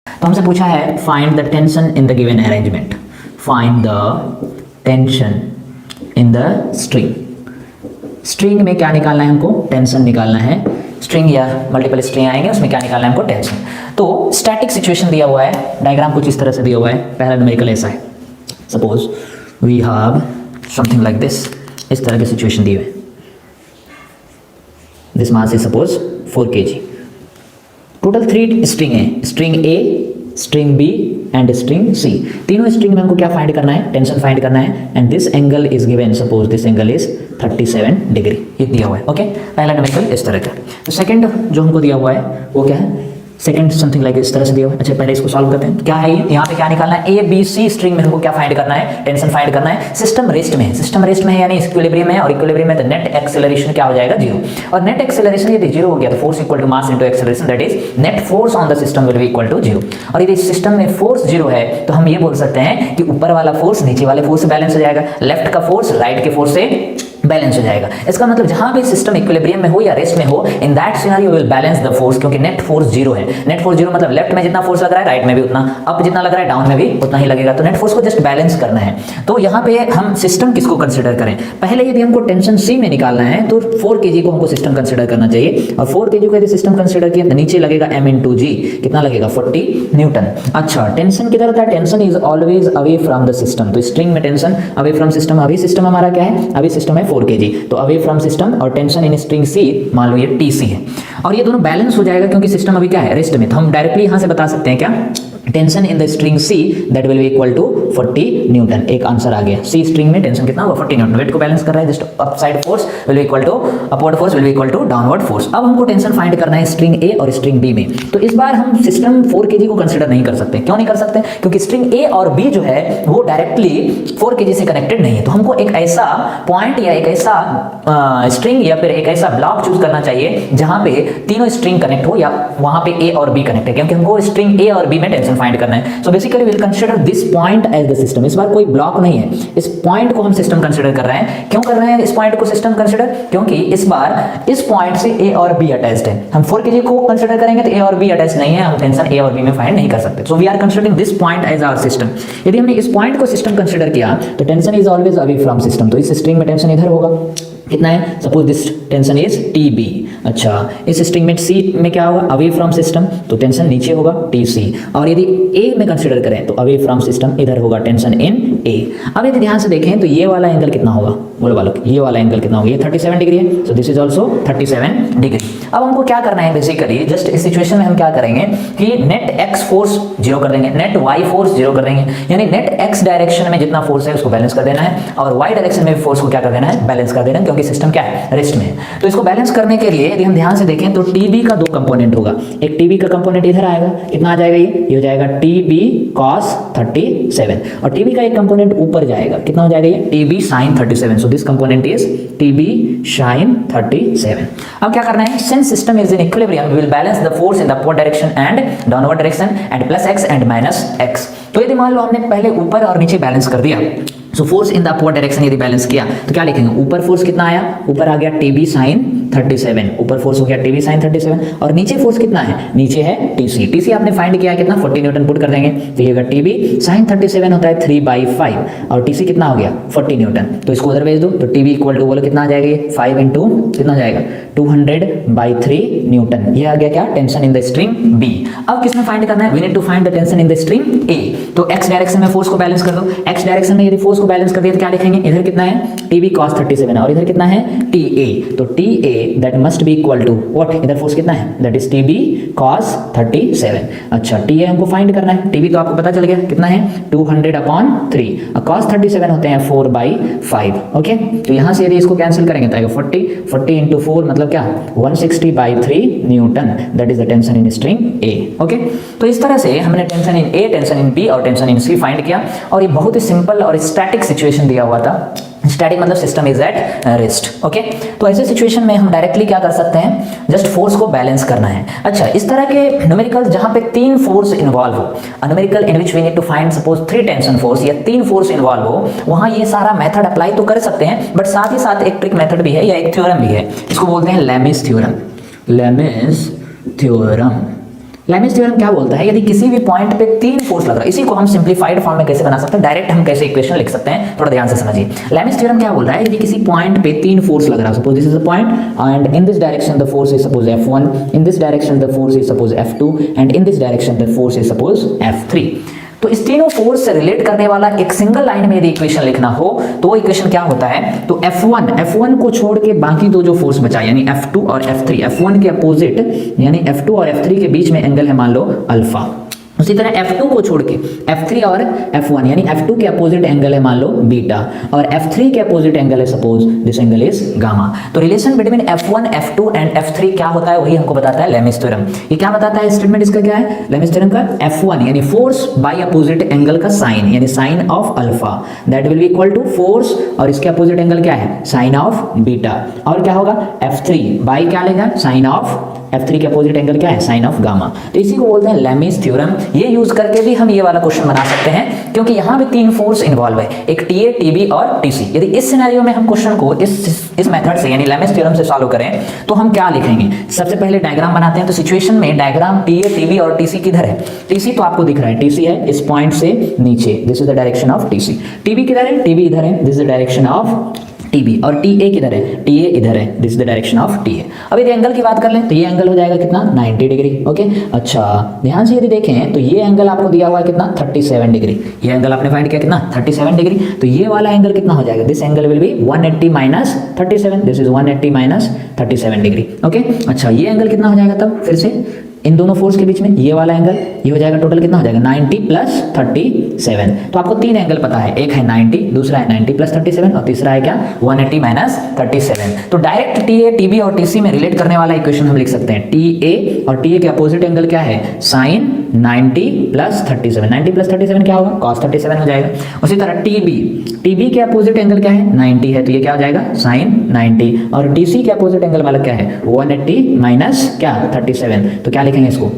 तो हमसे पूछा है find the tension in the given arrangement, find the tension in the string. String में क्या निकालना है हमको? टेंशन निकालना है। स्ट्रिंग या मल्टीपल स्ट्रिंग आएंगे, उसमें क्या निकालना है हमको? टेंशन। तो स्टैटिक सिचुएशन दिया हुआ है, डायग्राम कुछ इस तरह से दिया हुआ है। पहला न्यूमेरिकल ऐसा है, suppose we have something like this, इस तरह के सिचुएशन दिए हुए। This mass is suppose 4 kg। Total 3 string है, string A, string B and string C. तीनों स्ट्रिंग में हमको क्या फाइंड करना है? टेंशन फाइंड करना है। And this angle is given, suppose this angle is 37 degree, ये दिया हुआ है। ओके, पहला न्यूमेरिकल इस तरह का। तो सेकंड जो हमको दिया हुआ है वो क्या है? सेकंड समथिंग लाइक इस तरह से दिया हुआ है। अच्छा, पहले इसको सॉल्व करते हैं। क्या है ये? यहाँ पे क्या निकालना है? ए बी सी स्ट्रिंग में हमको क्या फाइंड करना है? टेंशन फाइंड करना है। सिस्टम रेस्ट में है, सिस्टम रेस्ट में है यानी इक्विलिब्रियम है, और इक्विलिब्रियम में तो नेट एक्सेलरेशन क्या हो जाएगा? 0। और नेट एक्सेलरेशन यदि 0 हो गया तो force equal to mass into acceleration, that is net force on the system will be equal to 0। और यदि सिस्टम में फोर्स 0 है तो हम ये बोल सकते हैं कि ऊपर वाला फोर्स नीचे वाले फोर्स से बैलेंस हो जाएगा, लेफ्ट का फोर्स राइट के फोर्स से बैलेंस हो जाएगा। इसका मतलब जहां भी सिस्टम इक्विलिब्रियम में हो या रेस्ट में हो, in that scenario will balance the force, क्योंकि नेट फोर्स 0 है। नेट फोर्स 0 मतलब लेफ्ट में जितना फोर्स लग रहा है राइट में भी उतना, अप जितना लग रहा है डाउन में भी उतना ही लगेगा। तो नेट फोर्स को जस्ट बैलेंस करना है। तो यहाँ पे हम सिस्टम किसको कंसिडर करें? पहले यदि हमको टेंशन सी में निकालना है तो 4 kg को हमको सिस्टम कंसिडर करना चाहिए, और 4 kg को यदि सिस्टम कंसिडर किया तो नीचे लगेगा m into g, कितना लगेगा? 40 न्यूटन। अच्छा, टेंशन किधर होता है? Tension is always away from the system. तो स्ट्रिंग में टेंशन अवे फ्रॉम सिस्टम, अभी सिस्टम हमारा क्या है? अभी सिस्टम है 4 kg, तो अवे फ्रॉम सिस्टम, और टेंशन इन स्ट्रिंग सी मान लो ये TC है, और ये दोनों बैलेंस हो जाएगा क्योंकि सिस्टम अभी क्या है? रेस्ट में। तो हम डायरेक्टली यहां से बता सकते हैं क्या? Tension in the string C that will be equal to 40 newton. एक आंसर आ गया। सी स्ट्रिंग में टेंशन कितना होगा? 40 न्यूटन। वेट को बैलेंस कर रहा है, just upside force will be equal to upward force will be equal to downward force. अब हमको टेंशन फाइंड करना है स्ट्रिंग ए और स्ट्रिंग बी में। तो इस बार हम सिस्टम 4 kg को कंसिडर नहीं कर सकते। क्यों नहीं कर सकते? क्योंकि स्ट्रिंग ए और बी जो है वो डायरेक्टली 4 kg से कनेक्टेड नहीं है। तो हमको एक ऐसा पॉइंट या एक ऐसा स्ट्रिंग या फिर एक ऐसा ब्लॉक चूज करना चाहिए जहां पे तीनों स्ट्रिंग कनेक्ट हो, या वहां पे ए और बी कनेक्ट है, क्योंकि हमको स्ट्रिंग ए और बी में टेंशन फाइंड करना है। So basically will consider this point as the system. इस बार कोई ब्लॉक नहीं है, इस पॉइंट को हम सिस्टम कंसीडर कर रहे हैं। क्यों कर रहे हैं इस पॉइंट को सिस्टम कंसीडर? क्योंकि इस बार इस पॉइंट से ए और बी अटैच्ड है। हम 4 kg को कंसीडर करेंगे तो ए और बी अटैच नहीं है, हम टेंशन ए और बी में फाइंड नहीं कर सकते। So we are considering this point as our system. यदि हमने इस पॉइंट को सिस्टम कंसीडर किया तो tension is always away from system. तो इस स्ट्रिंग में टेंशन इधर होगा, कितना है? Suppose this tension is TB। अच्छा, इस स्ट्रिंग में सी में क्या होगा? अवे फ्रॉम सिस्टम, तो टेंशन नीचे होगा TC। और यदि ए में कंसीडर करें तो अवे फ्रॉम सिस्टम, इधर होगा टेंशन इन A। अब यदि ध्यान से देखें तो ये वाला एंगल कितना होगा? बोलो वालों, ये वाला एंगल कितना होगा? ये 37 डिग्री है, so this is also 37 degree. अब हमको क्या करना है? बेसिकली जस्ट इस सिचुएशन में हम क्या करेंगे कि नेट x फोर्स 0 कर देंगे, नेट y फोर्स 0 कर देंगे, यानी नेट x डायरेक्शन में जितना फोर्स है उसको बैलेंस कर देना है, और y डायरेक्शन में फोर्स को क्या कर देना है? बैलेंस कर देना है, क्योंकि सिस्टम क्या है? रेस्ट में है। तो इसको बैलेंस करने के लिए यदि हम ध्यान से देखें तो TB का 2 कंपोनेंट होगा। एक TB का कंपोनेंट इधर आएगा, कितना आ जाएगा? ये हो जाएगा TB cos 37, और TB का एक कंपोनेंट ऊपर जाएगा, कितना हो जाएगा? ये TB sin 37। So this component is TB sin 37। अब क्या करना है? Since system is in equilibrium we will balance the force in the upward direction and downward direction and plus x and minus x। तो यदि मान लो हमने पहले ऊपर और नीचे बैलेंस कर दिया, so force in the upward direction यदि बैलेंस किया तो क्या लिखेंगे? ऊपर फोर्स कितना आया? ऊपर आ गया TB sin 37, ऊपर फोर्स हो गया TB sin 37, और नीचे फोर्स कितना है? नीचे है TC। TC आपने फाइंड किया कितना? 40 न्यूटन पुट कर देंगे, तो ये TB sin 37 होता है 3/5, और TC कितना हो गया? 40 न्यूटन। तो इसको उधर भेज दो, तो TB इक्वल टू बोलो कितना आ जाएगा? ये 5 इंटू कितना हो जाएगा? 200/3 न्यूटन। ये आ गया क्या? Tension in the string B। अब किसमें फाइंड करना है? We need to find the tension in the string A। तो x डायरेक्शन में फोर्स को बैलेंस कर दो। x डायरेक्शन में यदि फोर्स को बैलेंस कर दिया तो क्या लिखेंगे? इधर कितना है? TB cos 37, और इधर कितना है? TA। तो TA that must be equal to what? इधर फोर्स कितना है? That is TB cos 37। अच्छा, TA हमको फाइंड करना है। TB तो आपको पता चल गया कितना है? 200/3, और cos 37 होते हैं 4/5। ओके, तो यहां से यदि इसको कैंसिल करेंगे तो आएगा 40 इंटू 4 मतलब क्या? 160/3 Newton. That is the tension in string A। Okay, तो इस तरह से हमने tension in A, tension in B और टेंशन इन C फाइंड किया, और ये बहुत ही सिंपल और स्टैटिक सिचुएशन दिया हुआ था। स्टैटिक मतलब system is at rest. Okay, तो ऐसे सिचुएशन में हम डायरेक्टली क्या कर सकते हैं? जस्ट फोर्स को बैलेंस करना है। अच्छा, इस तरह के न्यूमेरिकल्स जहां पे 3 फोर्स इन्वॉल्व हो, numerical in which we need to find suppose 3 tension force या 3 फोर्स इन्वॉल्व हो, वहां ये सारा मेथड अप्लाई तो कर सकते हैं, बट साथ ही साथ एक ट्रिक मेथड भी है या एक थ्योरम भी है। इसको बोलते हैं Lami's theorem. Lami's theorem. Lami's theorem क्या बोलता है, यदि किसी भी पॉइंट पे 3 फोर्स लग रहा है, इसी को हम सिंप्लीफाइड फॉर्म में कैसे बना सकते हैं, डायरेक्ट हम कैसे इक्वेशन लिख सकते हैं, थोड़ा ध्यान से समझिए। लेमिस थ्योरम क्या बोल रहा है, यदि किसी पॉइंट पे 3 फोर्स लग रहा है, suppose this is a point and in this direction the force is suppose F1, in this direction the force is suppose F2 and in this direction the force is suppose F3। तो इस तीनों force से relate करने वाला एक single line में यदि equation लिखना हो तो वो इक्वेशन क्या होता है, तो F1 को छोड़ के बाकी दो जो फोर्स बचा यानी F2 और F3, F1 के अपोजिट यानी F2 और F3 के बीच में एंगल है मान लो अल्फा। उसी तरह F2 को छोड़ के F3 और F1 यानी F2 के अपोजिट एंगल है मान लो बीटा और F3 के अपोजिट एंगल है suppose this angle is gamma. तो relation between F1, F2 and F3 क्या होता है वही हमको बताता है लेमिस थ्योरम। ये क्या बताता है स्टेटमेंट इसका क्या है, लेमिस थ्योरम का F1 यानी फोर्स बाय अपोजिट एंगल का साइन यानी sine of alpha that will be equal to force और इसके अपोजिट एंगल क्या है साइन ऑफ बीटा और क्या होगा F3 बाय क्या लेगा साइन ऑफ F3 के अपोजिट एंगल क्या है साइन ऑफ गामा। तो इसी को बोलते हैं लेमिस थ्योरम। ये यूज करके भी हम ये वाला क्वेश्चन बना सकते हैं क्योंकि यहाँ भी 3 फोर्स इन्वॉल्व है, एक TA, TB और TC। यदि इस सिनेरियो में हम क्वेश्चन को इस मेथड से यानी लेमिस थ्योरम से सॉल्व करें तो हम क्या लिखेंगे, सबसे पहले डायग्राम बनाते हैं। तो सिचुएशन में डायग्राम TA, TB और TC किधर है, TC तो आपको दिख रहा है, TC है इस पॉइंट से नीचे, this is the direction of TC। TB किधर है, TB इधर है, this is the direction of TB और TA किधर है, TA इधर है, this is the direction of TA। अब यदि एंगल की बात कर लें तो ये एंगल हो जाएगा कितना 90 डिग्री। ओके अच्छा ध्यान से यदि देखें तो ये एंगल आपको दिया हुआ है कितना 37 डिग्री, ये एंगल आपने फाइंड किया कितना 37 डिग्री। तो ये वाला एंगल कितना हो जाएगा, this angle will be 180 minus 37, this is 180 minus 37 degree. Okay अच्छा ये एंगल कितना हो जाएगा तब फिर से इन दोनों फोर्स के बीच में ये वाला एंगल ये हो जाएगा टोटल कितना हो जाएगा 90 प्लस 37। तो आपको 3 एंगल पता है, एक है 90, दूसरा है 90 प्लस 37 और तीसरा है क्या 180 माइनस 37। तो डायरेक्ट TA, TB और TC में रिलेट करने वाला इक्वेशन हम लिख सकते हैं TA और TA के अपोजिट एंगल क्या है साइन 90 प्लस 37, 90 प्लस 37 क्या होगा cos 37 हो जाएगा। उसी तरह TB के अपोजिट एंगल क्या है 90 है तो ये क्या हो जाएगा साइन 90 और TC के अपोजिट एंगल वाला क्या है 180 माइनस क्या 37, तो क्या लिखेंगे इसको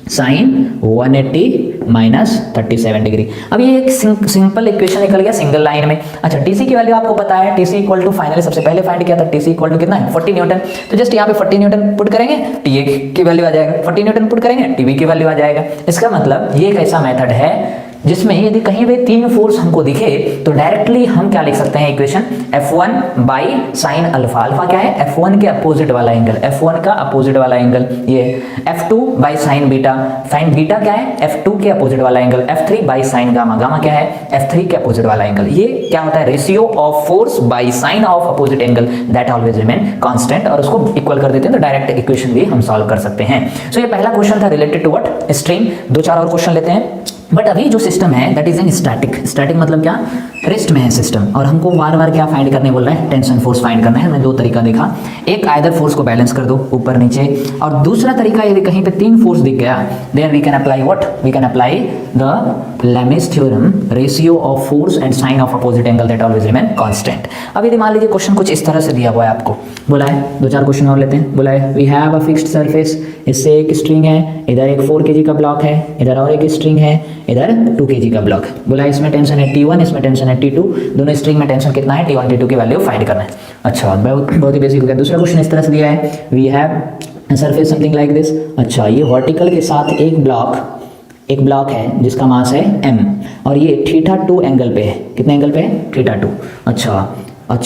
साइन 180 माइनस 37 डिग्री। अब ये एक सिंपल इक्वेशन निकल गया सिंगल लाइन में। अच्छा TC की वैल्यू आपको पता है, TC इक्वल टू फाइनली सबसे पहले फाइंड किया था TC इक्वल टू कितना है 40 न्यूटन। तो जस्ट यहाँ पे 40 न्यूटन पुट करेंगे TA की वैल्यू आ जाएगा, 40 न्यूटन पुट करेंगे TB की वैल्यू आ जाएगा। इसका मतलब ये एक ऐसा मेथड है जिसमें यदि कहीं भी 3 फोर्स हमको दिखे तो डायरेक्टली हम क्या लिख सकते हैं equation F1 by sine alpha. Alpha क्या है F1 के अपोजिट वाला एंगल, F1 का अपोजिट वाला एंगल ये F2 by sine beta, sign beta क्या है F2 के अपोजिट वाला angle, F3 by sine gamma, gamma क्या है F3 के अपोजिट वाला एंगल। ये क्या होता है ratio of force by sine of opposite angle that always remain constant और उसको इक्वल कर देते हैं तो डायरेक्ट इक्वेशन भी हम सॉल्व कर सकते हैं। सो ये पहला क्वेश्चन था रिलेटेड टू व्हाट स्ट्रिंग। 2-4 और क्वेश्चन लेते हैं। बट अभी जो सिस्टम है that is in static, static मतलब क्या रेस्ट में है सिस्टम और हमको बार बार क्या फाइंड करने बोल रहा है टेंशन फोर्स फाइंड करना है। हमने 2 तरीका देखा, एक आइदर फोर्स को बैलेंस कर दो ऊपर नीचे और दूसरा तरीका यदि कहीं पे 3 फोर्स दिख गया then we can apply what, we can apply the Lami's theorem ratio of force and sine of opposite angle that always remain constant. अब यदि मान लीजिए क्वेश्चन कुछ इस तरह से दिया हुआ है, आपको बोला है 2-4 क्वेश्चन और लेते हैं। बोला है we have a fixed surface, इससे एक स्ट्रिंग है, इधर एक 4 kg का ब्लॉक है, इधर और एक स्ट्रिंग है, इधर 2 kg का ब्लॉक। बोला है इसमें टेंशन है T1, इसमें टेंशन है T2, दोनों स्ट्रिंग में टेंशन कितना है T1 T2 की वैल्यू फाइंड करना है। अच्छा बहुत ही बेसिक हो गया। दूसरा क्वेश्चन इस तरह से दिया है we have surface something like this. अच्छा ये वर्टिकल के साथ एक ब्लॉक है जिसका मास है m और ये θ2 एंगल पे है, कितने एंगल पे है θ2। अच्छा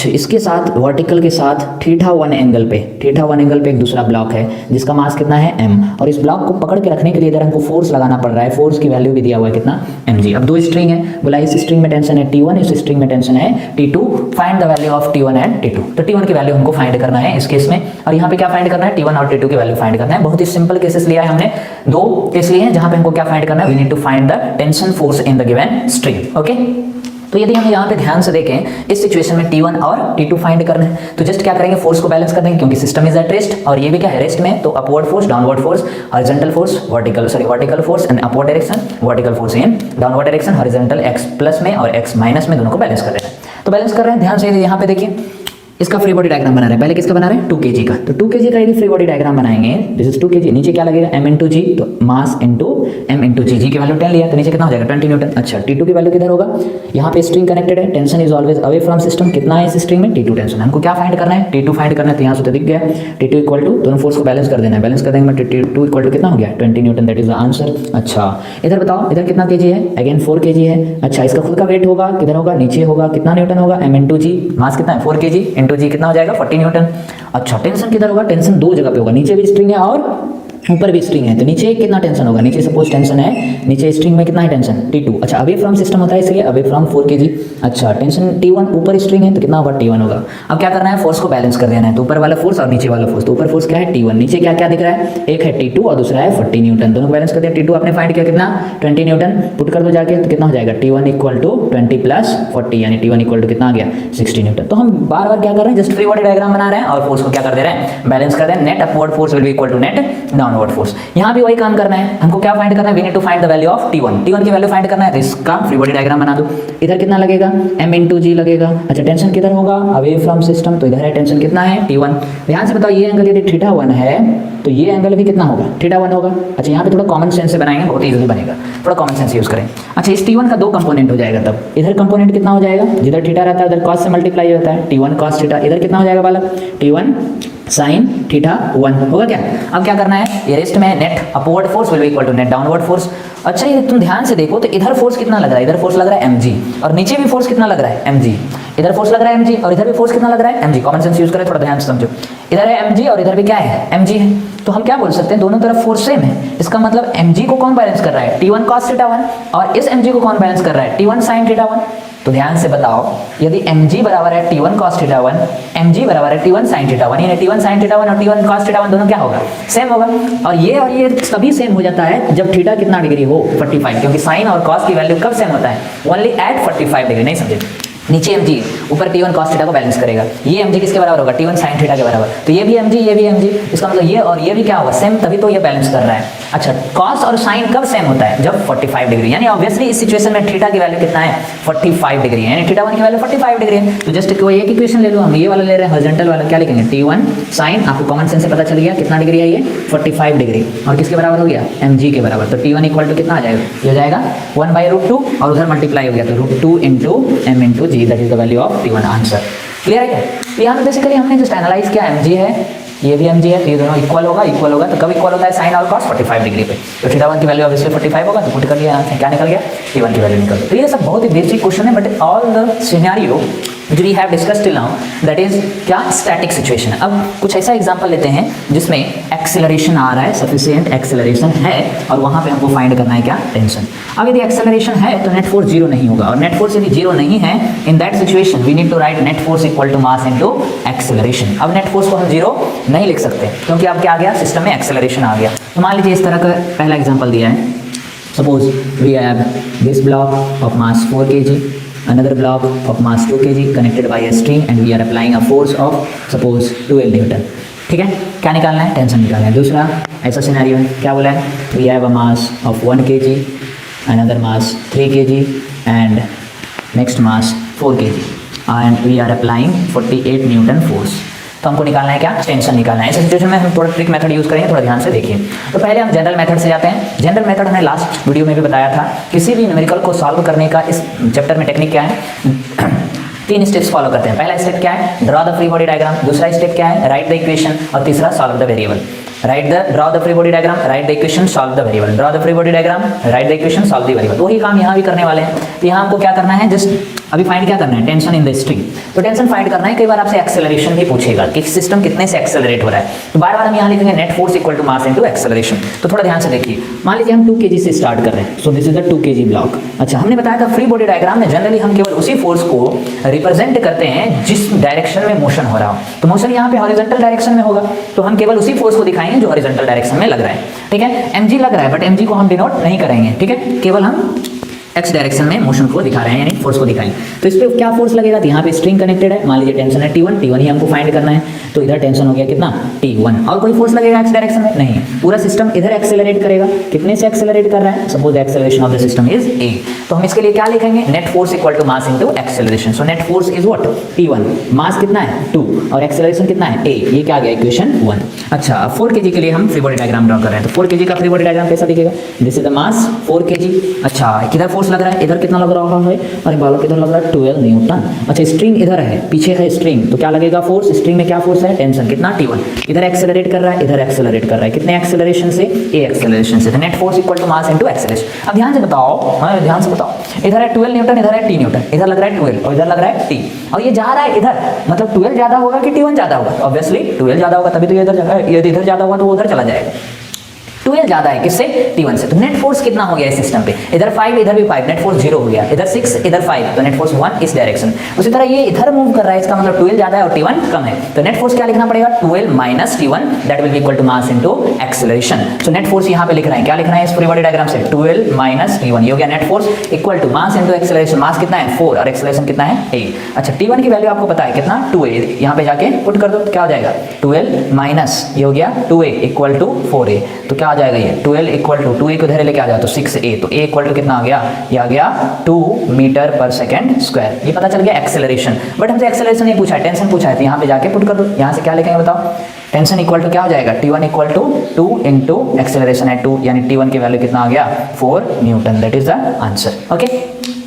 इसके साथ वर्टिकल के साथ θ1 एंगल पे एक दूसरा ब्लॉक है जिसका मास कितना है m और इस ब्लॉक को पकड़ के रखने के लिए इधर हमको फोर्स लगाना पड़ रहा है, फोर्स की वैल्यू भी दिया हुआ है कितना mg। अब 2 स्ट्रिंग है, बोला इस स्ट्रिंग में टेंशन है T1, इस स्ट्रिंग में टेंशन है T2, find the value of T1 and T2। तो T1 की वैल्यू हमको फाइंड करना है इस केस में और यहाँ पे क्या फाइंड करना है T1 और T2 की वैल्यू फाइंड करना है। बहुत ही सिंपल केसेस लिया है हमने, 2 केस लिए हैं जहाँ पे हमको क्या फाइंड करना है we need to find the tension force in the given string. Okay तो यदि हम यहाँ पे ध्यान से देखें इस सिचुएशन में T1 और T2 फाइंड करना है तो जस्ट क्या करेंगे फोर्स को बैलेंस कर देंगे क्योंकि सिस्टम इज एट रेस्ट और ये भी क्या है रेस्ट में। तो upward force, downward force, horizontal force, vertical force and upward direction, vertical force in downward direction, horizontal x plus में और x माइनस में दोनों को बैलेंस कर देना है। तो बैलेंस कर रहे हैं ध्यान से यहाँ पे देखिए इसका फ्री बॉडी डायग्राम बना रहे हैं। पहले किसका बना रहे हैं? 2 kg का। तो 2 kg का यदि फ्री बॉडी डायग्राम बनाएंगे, दिस इज 2 kg, नीचे क्या लगेगा? m इंटू जी, तो मास इंटू m इंटू जी, जी की वैल्यू 10 लिया तो नीचे कितना हो जाएगा? 20 न्यूटन। अच्छा, T2 की वैल्यू किधर होगा? यहाँ पे स्ट्रिंग कनेक्टेड है, tension is always away from system. कितना है इस स्ट्रिंग में? T2 tension. हमको क्या फाइंड करना है? T2 फाइंड करना है। तो यहाँ से तो दिख गया T2 इक्वल टू, दोनों फोर्स को बैलेंस कर देना है, बैलेंस कर देंगे T2 इक्वल टू कितना हो गया? 20 Newton, that is the answer. अच्छा, इधर बताओ, इधर कितना kg है? अगेन 4 kg है। अच्छा, इसका खुद का वेट होगा, किधर होगा? नीचे होगा। कितना न्यूटन होगा? m इंटू जी, मास कितना है? 4 kg इंटू जी कितना हो जाएगा? 40 न्यूटन। अच्छा, टेंशन किधर होगा? टेंशन दो जगह पे होगा, नीचे भी स्ट्रिंग है और ऊपर भी स्ट्रिंग है। तो नीचे कितना टेंशन होगा? नीचे सपोज टेंशन है, नीचे स्ट्रिंग में कितना है टेंशन? T2। अच्छा, अवे फ्रॉम सिस्टम होता है इसलिए अवे फ्रॉम 4 kg। अच्छा, टेंशन T1, ऊपर स्ट्रिंग है तो कितना होगा? T1 होगा। अब क्या करना है? फोर्स को बैलेंस कर देना है। तो ऊपर वाला फोर्स और नीचे वाला फोर्स, तो ऊपर फोर्स क्या है? T1, नीचे क्या क्या दिख रहा है? एक है T2 और दूसरा है 40 न्यूटन। दोनों को बैलेंस कर दिया। T2 आपने फाइंड किया कितना? 20 न्यूटन। पुट कर दो जाके तो कितना हो जाएगा? T1 इक्वल टू 20 प्लस 40, यानी T1 इक्वल टू कितना आ गया? 60 न्यूटन। तो हम बार बार क्या कर रहे हैं? जस्ट फ्री बॉडी डायग्राम बना रहे हैं और फोर्स को क्या कर दे रहे हैं? बैलेंस कर रहे हैं। Net upward force will be equal to net downward force. यहाँ भी वही काम करना है। हमको क्या फाइंड करना है? We need to find the value of T1। T1 की वैल्यू फाइंड करना है। इसका फ्री बॉडी डायग्राम बना दो। इधर कितना लगेगा? m इंटू जी लगेगा। अच्छा, टेंशन किधर होगा? अवे फ्रॉम सिस्टम, तो इधर है टेंशन कितना है? T1। ध्यान से बताओ, ये एंगल यदि θ1 है तो ये एंगल भी कितना होगा? θ1 होगा। अच्छा, यहाँ पे थोड़ा कॉमन सेंस से बनाएंगे, बहुत इजीली बनेगा, थोड़ा कॉमन सेंस यूज करें। अच्छा, इस T1 का दो कंपोनेंट हो जाएगा, तब इधर कंपोनेंट कितना हो जाएगा? जिधर θ रहता है उधर cos से मल्टीप्लाई होता है, T1 cos θ। इधर कितना हो जाएगा बालक? T1 sin θ1 होगा क्या? अब क्या करना है? ये रेस्ट में net upward force will be equal to net downward force. अच्छा, ये तुम ध्यान से देखो तो इधर फोर्स कितना लग रहा है? इधर फोर्स लग रहा है mg, और नीचे भी फोर्स कितना लग रहा है? mg। इधर फोर्स लग रहा है mg और इधर भी फोर्स कितना लग रहा है? mg। कॉमन सेंस यूज करें, थोड़ा ध्यान से समझो। इधर है mg और इधर भी क्या है? mg है। तो हम क्या बोल सकते हैं? दोनों तरफ फोर्स सेम है। इसका मतलब mg को कौन बैलेंस कर रहा है? T1 cos θ1, और इस mg को कौन बैलेंस कर रहा है? T1 sin θ1। तो ध्यान से बताओ, यदि mg बराबर है T1 cos θ1, mg बराबर है T1 sin θ1, यानी T1 sin θ1 और T1 cos θ1 दोनों क्या होगा? सेम होगा। और ये तभी सेम हो जाता है जब थीटा कितना डिग्री हो? 45, क्योंकि साइन और कॉस की वैल्यू कब सेम होता है? Only at 45 degree. नहीं समझे? नीचे mg, ऊपर T1 cos θ को बैलेंस करेगा। ये mg किसके बराबर होगा? T1 sin θ के बराबर। तो ये भी mg, ये भी mg, इसका मतलब ये और ये भी क्या होगा? सेम, तभी तो ये बैलेंस कर रहा है। अच्छा, cos और sin कब सेम होता है? जब 45 डिग्री, यानी ऑब्वियसली इस सिचुएशन में थीटा की वैल्यू कितना है? 45 डिग्री, यानी θ1 की वैल्यू 45 डिग्री है। तो जस्ट कोई एक इक्वेशन ले लो, हम ये वाला ले रहे हैं हॉरिजॉन्टल वाला, क्या लिखेंगे? T1 sin, आपको कॉमन सेंस से पता चल गया कितना डिग्री है ये? 45 डिग्री। और किसके बराबर हो गया? mg के बराबर। तो T1 इक्वल टू कितना आ जाएगा? ये हो जाएगा 1/√2 और उधर मल्टीप्लाई हो गया तो √2 into m into g, that is the value of T1 answer. Clear है क्या? तो यहाँ पे बेसिकली हमने जस्ट एनालाइज किया, mg है, ये भी mg है, तो ये दोनों इक्वल होगा। इक्वल होगा तो कब इक्वल होता है? साइन और कॉस 45 डिग्री पे। तो θ1 की वैल्यू ऑब्वियसली 45 होगा, तो पुट कर लिया, क्या निकल गया? T1 की वैल्यू निकल गई। तो ये सब बहुत ही बेसिक क्वेश्चन है, but all the scenario which we have discussed till now, that is क्या? Static situation. अब कुछ ऐसा एग्जांपल लेते हैं जिसमें एक्सेलरेशन आ रहा है, सफिशिएंट एक्सेलरेशन है, और वहां पे हमको फाइंड करना है क्या? टेंशन। अब यदि एक्सेलरेशन है तो नेट फोर्स जीरो नहीं होगा, और नेट फोर्स यदि जीरो नहीं है, in that situation we need to write net force equal to mass into acceleration. अब नेट फोर्स को हम जीरो नहीं लिख सकते, क्योंकि अब क्या आ गया? सिस्टम में एक्सेलरेशन आ गया। तो मान लीजिए इस तरह का पहला एग्जाम्पल दिया है, suppose we have this block of mass 4 kg, another block of mass 2 kg connected by a string and we are applying a force of suppose 12 Newton। ठीक है, क्या निकालना है? टेंशन निकालना है। दूसरा ऐसा सिनेरियो है, क्या बोला है? we have a mass of 1 kg, another mass 3 kg and next mass 4 kg and we are applying 48 Newton force। तो हमको निकालना है क्या? टेंशन निकालना है। इस सिचुएशन में हम थोड़ा ट्रिक मेथड यूज करेंगे, थोड़ा ध्यान से देखिए। तो पहले हम जनरल मेथड से जाते हैं। जनरल मेथड हमने लास्ट वीडियो में भी बताया था। किसी भी न्यूमेरिकल को सॉल्व करने का इस चैप्टर में टेक्निक क्या है? 3 स्टेप्स फॉलो करते हैं। पहला स्टेप क्या है? Draw the free body diagram. दूसरा स्टेप क्या है? Right the equation. और तीसरा solve the variable. Draw the free body diagram, right the equation, solve the variable. Draw the free body diagram, right the equation, solve the variable. वही काम यहाँ भी करने वाले हैं। तो यहाँ हमको क्या करना है? जस्ट अभी फाइंड क्या करना है? Tension in the string. तो टेंशन फाइंड करना है। कई बार आपसे एक्सेलरेशन भी पूछेगा कि सिस्टम कितने से एक्सेलरेट हो रहा है, तो बार बार हम यहाँ लिखेंगे net force equal to mass into acceleration. तो थोड़ा ध्यान से देखिए, मान लीजिए हम 2 kg से स्टार्ट कर रहे हैं। So this is the 2 kg block. अच्छा, हमने बताया था फ्री बॉडी डायग्राम में जनरली हम केवल उसी फोर्स को रिप्रेजेंट करते हैं जिस डायरेक्शन में मोशन हो रहा हो। तो मोशन यहाँ पे हॉरिजॉन्टल डायरेक्शन में होगा, तो हम केवल उसी फोर्स को दिखाएंगे जो हॉरिजॉन्टल डायरेक्शन में लग रहा है। ठीक है, mg लग रहा है, बट mg को हम डिनोट नहीं करेंगे। ठीक है, केवल हम एक्स डायरेक्शन में मोशन को दिखा रहे हैं, यानी फोर्स को दिखाएंगे। तो इस पे क्या फोर्स लगेगा, तो यहाँ पे स्ट्रिंग कनेक्टेड है, मान लीजिए टेंशन है T1 ही हमको फाइंड करना है, तो इधर टेंशन हो गया कितना T1, और कोई फोर्स लगेगा एक्स डायरेक्शन में नहीं, पूरा सिस्टम इधर एक्सेलरेट करेगा, कितने से एक्सेलरेट कर रहा है, suppose the acceleration of the system is a, तो हम इसके लिए क्या लिखेंगे, net force equal to mass into acceleration. So net force is what T1, mass कितना है 2 और एक्सेलरेशन कितना है a, ये क्या आ गया इक्वेशन 1। अच्छा 4 kg के लिए हम फ्री बॉडी डायग्राम ड्रॉ कर रहे हैं, तो 4 kg का फ्री बॉडी डायग्राम कैसा दिखेगा, this is the mass 4 kg। अच्छा किधर फोर्स लग रहा है, इधर कितना लग रहा है, अरे बालों किधर लग रहा है 12 न्यूटन। अच्छा स्ट्रिंग इधर है, पीछे है स्ट्रिंग, तो क्या लगेगा फोर्स, स्ट्रिंग में क्या फोर्स है, टेंशन कितना T1, इधर एक्सेलरेट कर रहा है, इधर एक्सेलरेट कर रहा है, कितने एक्सेलरेशन से a एक्सेलरेशन से, net force equal to mass into acceleration. अब ध्यान से बताओ, ध्यान से बताओ, इधर है 12 न्यूटन, इधर है T न्यूटन, इधर लग रहा है 12 और इधर लग रहा है T, और ये जा रहा है इधर, मतलब 12 ज्यादा होगा कि T1 ज्यादा होगा, ऑब्वियसली 12 ज्यादा होगा, तभी तो ये इधर ज्यादा होगा तो वो उधर चला जाएगा, 12 ज्यादा है किससे, T1 से। तो नेट फोर्स कितना हो गया इस सिस्टम पे, इधर 5 इधर भी 5, नेट फोर्स 0 हो गया, इधर 6 इधर 5, तो नेट फोर्स 1 इस डायरेक्शन। उसी तरह ये इधर मूव कर रहा है, इसका मतलब 12 ज्यादा है और T1 कम है, तो नेट फोर्स क्या लिखना पड़ेगा, 12 minus T1 that will be equal to mass into acceleration. So net force यहां पे लिख रहे हैं, क्या लिख रहे हैं इस पूरी बॉडी डायग्राम से, 12 माइनस T1, ये हो गया net force equal to mass into acceleration. Mass कितना है 4 और एक्सेलरेशन कितना है 8। अच्छा T1 की वैल्यू आपको पता है कितना 2a, यहां पे जाके पुट कर दो तो क्या हो जाएगा 12 माइनस ये हो गया 2a इक्वल टू 4a, तो क्या आ जाएगा ये 12 इक्वल टू 2a को इधर लेके आ जाए तो 6a, तो a इक्वल टू कितना आ गया, ये आ गया 2 मीटर पर सेकंड स्क्वायर। ये पता चल गया एक्सेलरेशन, बट हमसे एक्सेलरेशन नहीं पूछा है, टेंशन पूछा है, तो यहाँ पे जाके पुट कर दो, यहाँ से क्या लिखेंगे बताओ, टेंशन इक्वल टू क्या हो जाएगा T1 equal to 2 into acceleration है 2, यानी T1 की वैल्यू कितना आ गया 4 Newton, that is the answer. Okay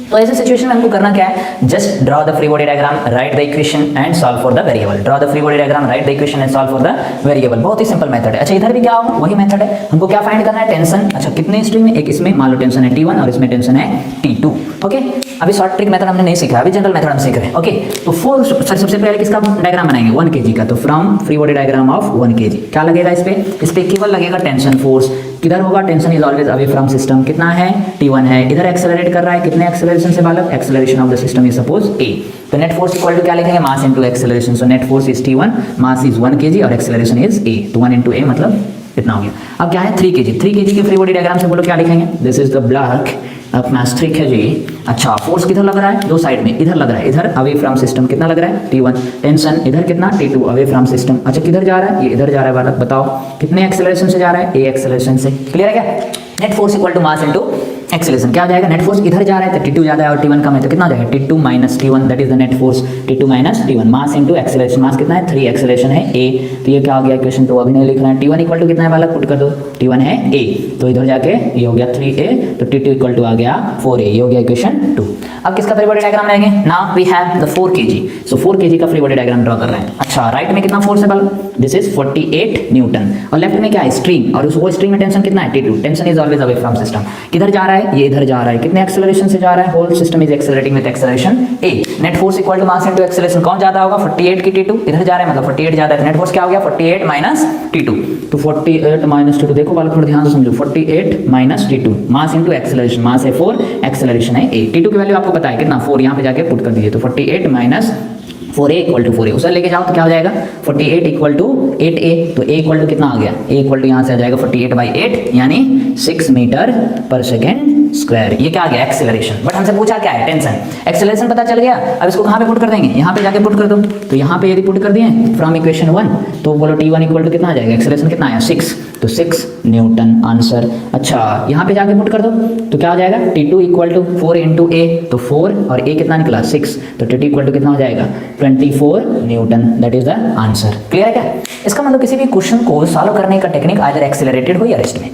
तो ऐसे सिचुएशन में हमको करना क्या है, just draw the free body diagram, right the equation and solve for the variable. Draw the free body diagram, right the equation and solve for the variable, बहुत ही simple method है। अच्छा इधर भी क्या होगा, वही मेथड है, हमको क्या फाइंड करना है, टेंशन। अच्छा कितने स्ट्रिंग में, एक इसमें मान लो टेंशन है T1 और इसमें टेंशन है T2। ओके अभी शॉर्ट ट्रिक मेथड हमने नहीं सीखा, अभी जनरल मेथड हम सीख रहे हैं। ओके तो सबसे पहले किसका डायग्राम बनाएंगे 1 kg का, तो from free body diagram of 1 kg क्या लगेगा इस पे केवल लगेगा टेंशन फोर्स, किधर होगा, tension is always away from system, कितना है T1 है, इधर एक्सेलरेट कर रहा है, कितने एक्सेलरेशन से बालक, acceleration of the system is suppose a, तो नेट फोर्स इक्वल टू क्या लिखेंगे, मास into acceleration. So net force is T1, mass is 1 kg और एक्सेलरेशन इज a, तो 1 इंटू a मतलब इतना हो गया। अब क्या है 3 kg के फ्री बॉडी डायग्राम से बोलो क्या लिखेंगे, this is the block mass 3 kg। अच्छा फोर्स किधर लग रहा है, दो साइड में, इधर लग रहा है, इधर अवे फ्रॉम सिस्टम कितना लग रहा है T1, टेंशन इधर कितना T2 अवे फ्रॉम सिस्टम। अच्छा किधर जा रहा है, ये इधर जा रहा है बालक, बताओ कितने एक्सेलरेशन से जा रहा है, a एक्सेलरेशन से, क्लियर है क्या। Net force equal to mass into acceleration, क्या हो जाएगा, नेट फोर्स इधर जा रहा है तो T2 ज्यादा है और T1 कम है, तो कितना हो जाएगा T2 minus T1 that is the net force, T2 minus T1, mass into acceleration, mass कितना है 3, एक्सेलरेशन है a, तो ये क्या हो गया इक्वेशन, तो अभी नहीं लिख रहे हैं। T1 इक्वल टू कितना है बालक, पुट कर दो, T1 है a, तो इधर जाके ये हो गया 3a, तो T2 इक्वल टू आ गया 4a, ये हो गया इक्वेशन 2। अब किसका फ्री बॉडी डायग्राम लेंगे, now we have the 4 kg, so 4 kg का फ्री बॉडी डायग्राम ड्रॉ कर रहे हैं। अच्छा राइट में कितना फोर्स है बालक, दिस इज 48 न्यूटन, और लेफ्ट में क्या है स्ट्रिंग, और वो स्ट्रिंग में टेंशन कितना है T2, tension is always away from system, किधर जा रहा है, ये इधर जा रहा है, कितने एक्सेलरेशन से जा रहा है, whole system is accelerating with acceleration a, net force equal to mass into acceleration, कौन ज्यादा होगा 48 की T2, इधर जा रहा है मतलब 48 ज्यादा है, तो नेट फोर्स क्या हो गया 48 माइनस T2, तो 48 माइनस T2, देखो बालक थोड़ा ध्यान से समझो, 48 minus T2, mass into acceleration, mass है 4, एक्सेलरेशन है a, T2 की वैल्यू आपको पता है कितना 4, यहाँ पे जाके पुट कर दीजिए, तो 48 minus 4a equal to 4a, उसे लेके जाओ तो क्या हो जाएगा 48 इक्वल टू 8a, तो a इक्वल टू कितना आ गया, a इक्वल टू यहाँ से आ जाएगा 48/8 यानी 6 मीटर पर सेकेंड स्क्वायर। ये क्या आ गया एक्सेलरेशन, बट हमसे पूछा क्या है टेंशन, एक्सेलरेशन पता चल गया। अब इसको कहाँ पे पुट कर देंगे, यहाँ पे जाके पुट कर दो, तो यहाँ पे यदि पुट कर दिए फ्रॉम इक्वेशन 1, तो बोलो T1 इक्वल टू कितना आ जाएगा, एक्सेलरेशन कितना आया 6, तो 6 न्यूटन आंसर। अच्छा यहाँ पे जाके पुट कर दो तो क्या हो जाएगा T2 equal to 4 into a, तो 4 और a कितना निकला 6, तो T2 इक्वल टू कितना हो जाएगा 24 Newton, that is the answer. Clear है क्या। इसका मतलब किसी भी क्वेश्चन को सॉल्व करने का टेक्निक आइदर एक्सेलरेटेड हो या रेस्ट में।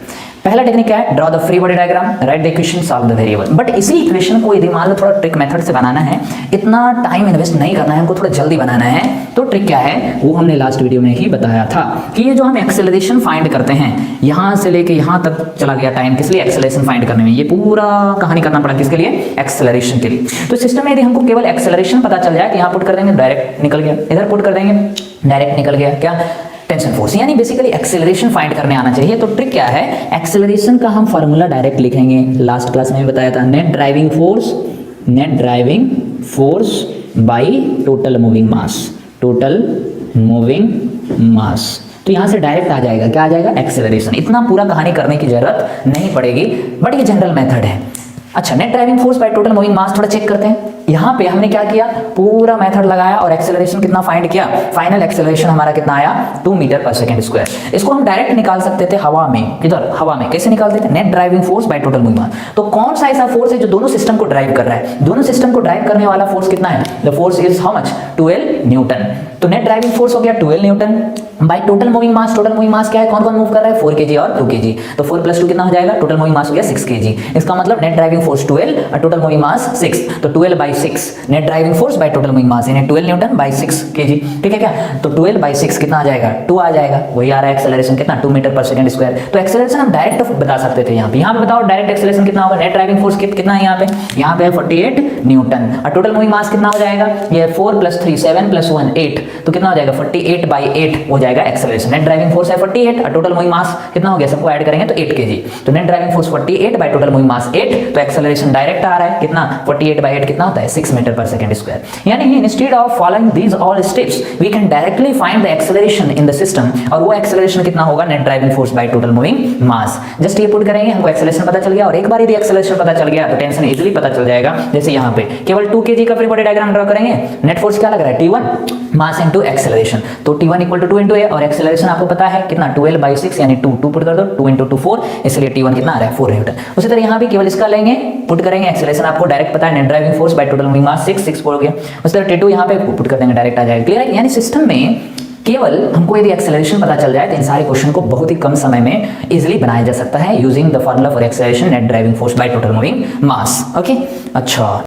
पहला टेक्निक क्या है, draw the free body diagram, right the equation, solve the variable. But इसी इक्वेशन को यदि मान लो थोड़ा ट्रिक मेथड से बनाना है, इतना टाइम इन्वेस्ट नहीं करना है, हमको थोड़ा जल्दी बनाना है, तो ट्रिक क्या है वो हमने लास्ट वीडियो में ही बताया था कि ये जो हम एक्सेलरेशन फाइंड करते हैं, यहाँ से लेके यहाँ तक चला गया टाइम, किस लिए एक्सेलरेशन फाइंड करने में, ये पूरा कहानी करना पड़ा किसके लिए, एक्सेलरेशन के लिए। तो सिस्टम में यदि हमको केवल एक्सेलरेशन पता चल जाए कि यहाँ पुट कर देंगे डायरेक्ट निकल गया, इधर पुट कर देंगे डायरेक्ट निकल गया, क्या टेंशन फोर्स, यानी बेसिकली एक्सेलरेशन फाइंड करने आना चाहिए। तो ट्रिक क्या है, एक्सेलरेशन का हम फार्मूला डायरेक्ट लिखेंगे, लास्ट क्लास में बताया था, net driving force by total moving mass, total moving mass. तो यहां से डायरेक्ट आ जाएगा, क्या आ जाएगा एक्सेलरेशन। इतना पूरा कहानी करने की जरूरत नहीं पड़ेगी, बट ये जनरल मेथड है। अच्छा, net driving force by total moving mass थोड़ा चेक करते हैं। यहाँ पे हमने क्या किया, पूरा मेथड लगाया और एक्सेलरेशन कितना फाइंड किया, फाइनल एक्सेलरेशन हमारा कितना आया 2 मीटर पर सेकंड स्क्वायर। इसको हम डायरेक्ट निकाल सकते थे हवा में, किधर हवा में, कैसे निकालते थे, net driving force by total moving mass. तो कौन सा ऐसा फोर्स है जो दोनों सिस्टम को ड्राइव कर रहा है, दोनों सिस्टम को ड्राइव करने वाला फोर्स कितना है, the force is how much 12 newton. तो नेट ड्राइविंग फोर्स हो गया 12 newton by total moving mass. Total moving mass क्या है, कौन कौन मूव कर रहा है, 4 kg और 2 kg, तो 4 + 2 कितना हो जाएगा, टोटल मूविंग मास हो गया 6 kg। इसका मतलब नेट ड्राइविंग फोर्स 12 और टोटल मूविंग मास 6, तो 12/6 net driving force by total moving mass यानी 12 न्यूटन बाय 6 kg। ठीक है क्या, तो 12/6 कितना आ जाएगा, 2 आ जाएगा, वही आ रहा है एक्सेलरेशन कितना 2 मीटर पर सेकंड स्क्वायर। तो एक्सेलरेशन हम डायरेक्ट बता सकते थे। यहाँ पे बताओ डायरेक्ट एक्सेलरेशन कितना होगा, नेट ड्राइविंग फोर्स कितना है, यहाँ पे 48 न्यूटन और टोटल मूविंग मास कितना हो जाएगा, ये 4 + 3 7 + 1 8, तो कितना हो जाएगा 48/8 हो जाएगा एक्सेलरेशन। नेट ड्राइविंग फोर्स है 48 और टोटल मूविंग मास कितना हो गया, सबको ऐड करेंगे तो 8 kg। तो net driving force 48 by total moving mass 8, तो एक्सेलरेशन डायरेक्ट आ रहा है कितना 48/8 कितना होता है 6 मीटर पर सेकंड स्क्वायर। यानी instead of following these all steps we can directly find the acceleration in the system, और वो एक्सेलरेशन कितना होगा, net driving force by total moving mass. Just ये पुट करेंगे, हमको एक्सेलरेशन पता चल गया, और एक बार यदि एक्सेलरेशन पता चल गया तो टेंशन इजीली पता चल जाएगा। जैसे यहाँ पे केवल 2 kg का फ्री बॉडी डायग्राम ड्रॉ करेंगे, नेट फोर्स क्या लग रहा है T1 मास इनटू एक्सेलरेशन, तो T1 = 2 × A और एक्सेलरेशन आपको पता है कितना 12/6 यानी 2 पुट कर दो, 2 × 2 4, इसलिए T1 कितना आ रहा है 4 न्यूटन। उसी तरह यहाँ भी केवल इसका लेंगे, पुट करेंगे, एक्सेलरेशन आपको डायरेक्ट पता है, net driving force by total moving mass 6 हो गया। उसी तरह T2 यहाँ पे पुट कर देंगे, डायरेक्ट आ जाएगा। क्लियर है, यानी सिस्टम में केवल हमको यदि एक्सेलरेशन पता चल जाए तो इन सारे क्वेश्चन को बहुत ही कम समय में इजीली बनाया जा सकता है using the formula for acceleration net driving force by total moving mass. Okay, अच्छा।